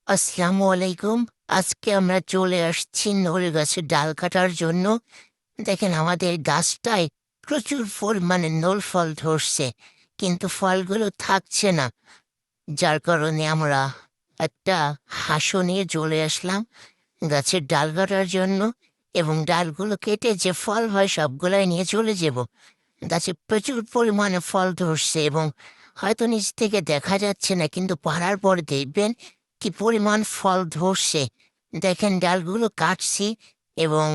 আসসালামু আলাইকুম। আজকে আমরা চলে আসছি নড়ে গাছের ডাল কাটার জন্য। দেখেন আমাদের গাছটায় প্রচুর পরিমাণে নল ফল ধরছে, কিন্তু ফলগুলো থাকছে না। যার কারণে আমরা একটা হাঁসো নিয়ে চলে আসলাম গাছের ডাল কাটার জন্য, এবং ডালগুলো কেটে যে ফল হয় সবগুলাই নিয়ে চলে যাব। গাছে প্রচুর পরিমাণে ফল ধরছে এবং হয়তো নিচ থেকে দেখা যাচ্ছে না, কিন্তু পাড়ার পরে দেখবেন কি পরিমাণ ফল ধরছে। দেখেন ডালগুলো কাটছি এবং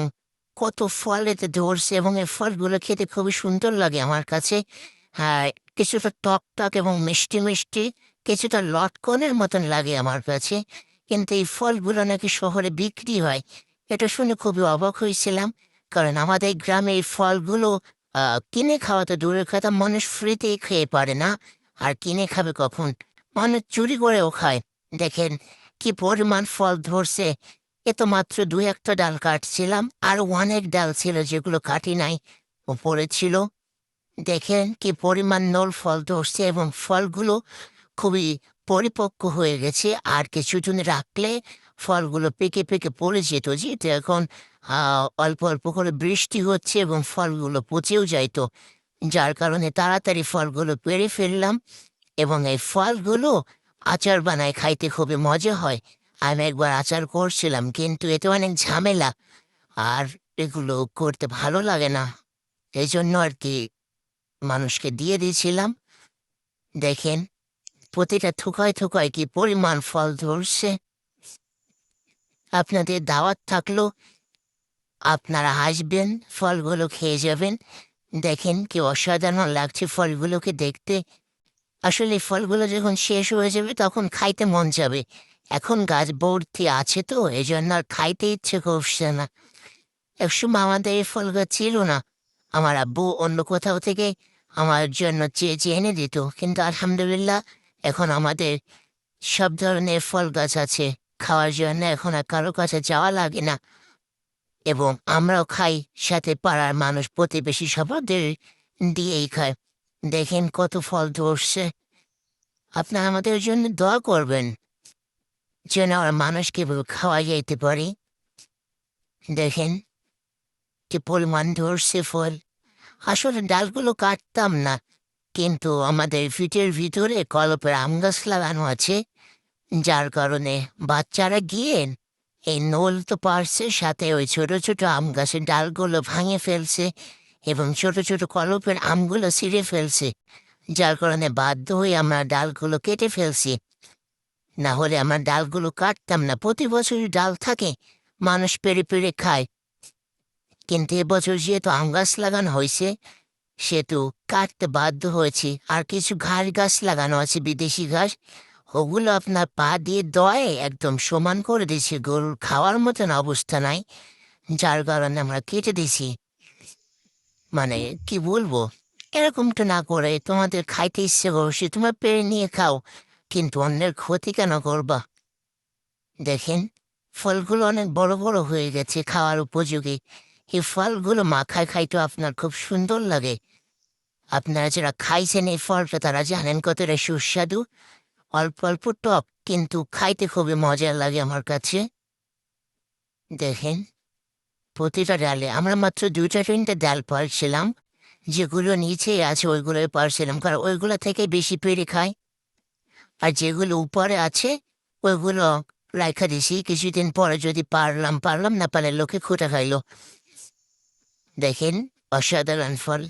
কত ফল এতে ধরছে, এবং এই ফলগুলো খেতে খুবই সুন্দর লাগে আমার কাছে। হ্যাঁ, কিছুটা টক টক এবং মিষ্টি মিষ্টি, কিছুটা লটকনের মতন লাগে আমার কাছে। কিন্তু এই ফলগুলো নাকি শহরে বিক্রি হয়, এটা শুনে খুবই অবাক হয়েছিলাম। কারণ আমাদের গ্রামে এই ফলগুলো কিনে খাওয়া তো দূরের কথা, মানুষ ফ্রিতেই খেয়ে পারে না। আর কিনে খাবে কখন? মানুষ চুরি করেও খায়। দেখেন কি পরিমাণ ফল ধরছে। এ তো মাত্র দুই একটা ডাল কাটছিলাম, আর অনেক ডাল ছিল যেগুলো কাটি নাই, উপরে ছিল। দেখেন কি পরিমাণ নল ফল ধরছে, এবং ফলগুলো খুবই পরিপক্ক হয়ে গেছে। আর কিছুদিন রাখলে ফলগুলো পেকে পেকে পড়ে যেত, যেহেতু এখন অল্প অল্প করে বৃষ্টি হচ্ছে এবং ফলগুলো পচেও যাইতো। যার কারণে তাড়াতাড়ি ফলগুলো পেড়ে ফেললাম, এবং এই ফলগুলো আচার বানায় খাইতে খুবই মজা হয়। আমি একবার আচার করছিলাম, কিন্তু এতে অনেক ঝামেলা, আর এগুলো করতে ভালো লাগে না। এই জন্য আর কি মানুষকে দিয়ে দিয়েছিলাম। দেখেন প্রতিটা থুকায় থুকায় কি পরিমাণ ফল ধরছে। আপনাদের দাওয়াত থাকলো, আপনারা আসবেন, ফলগুলো খেয়ে যাবেন। দেখেন কি অসাধারণ লাগছে ফলগুলোকে দেখতে। আসলে ফলগুলো যখন শেষ হয়ে যাবে তখন খাইতে মন যাবে। এখন গাছ ভর্তি আছে তো এই জন্য আর খাইতে ইচ্ছে করছে না। একসময় আমাদের এই ফল গাছ ছিল না, আমার আব্বু অন্য কোথাও থেকে আমার জন্য চেয়ে চেয়ে এনে দিত, কিন্তু আলহামদুলিল্লাহ এখন আমাদের সব ধরনের ফল গাছ আছে। খাওয়ার জন্য এখন আর কারো কাছে যাওয়া লাগে না, এবং আমরাও খাই, সাথে পাড়ার মানুষ প্রতিবেশী সবাদের দিয়েই খায়। দেখেন কত ফল ধরছে। আপনারা আমাদের জন্য দোয়া করবেন যেন আমরা মানুষকে এভাবে খাওয়া যাইতে পারি। দেখেন কি পরিমাণ ধরছে ফল। আসলে ডালগুলো কাটতাম না, কিন্তু আমাদের ফিটের ভিতরে কলপের আম গাছ লাগানো আছে। যার কারণে বাচ্চারা গিয়ে এই নল তো পারছে, সাথে ওই ছোট ছোট আম গাছের ডালগুলো ভাঙে ফেলছে এবং ছোট ছোট কলপের আমগুলো ছিঁড়ে ফেলছে। যার কারণে বাধ্য হয়ে আমরা ডালগুলো কেটে ফেলছি। না হলে আমরা ডালগুলো কাটতাম না, প্রতি বছরই ডাল থাকে, মানুষ পেড়ে পেড়ে খায়। কিন্তু এবছর যেহেতু আম গাছ লাগানো হয়েছে সেহেতু কাটতে বাধ্য হয়েছি। আর কিছু ঘাস গাছ লাগানো আছে, বিদেশি ঘাস, ওগুলো আপনার পা দিয়ে দয়ে একদম সমান করে দিয়েছে, গরুর খাওয়ার মতন অবস্থা নাই। যার কারণে আমরা কেটে দিছি। মানে কি বলবো, এরকমটা না করে তোমাদের খাইতে ইচ্ছে করছে তোমার পেরে নিয়ে খাও, কিন্তু অন্যের ক্ষতি কেন করবা? দেখেন ফলগুলো অনেক বড় বড় হয়ে গেছে, খাওয়ার উপযোগী। এই ফলগুলো মাখায় খাইতে আপনার খুব সুন্দর লাগে। আপনারা যারা খাইছেন এই ফলটা তারা জানেন কতটা সুস্বাদু। অল্প অল্প টক, কিন্তু খাইতে খুবই মজা লাগে আমার কাছে। দেখেন প্রতিটা ডালে আমরা মাত্র 2টা 3টা ডাল পারছিলাম, যেগুলো নিচে আছে ওইগুলোই পারছিলাম, কারণ ওইগুলো থেকে বেশি পেরে খাই। আর যেগুলো উপরে আছে ওইগুলো রাইখা দিছি, কিছুদিন পরে যদি পারলাম পারলাম, না পারলে লোকে খুঁটে খাইলো। দেখেন অসাধারণ ফল।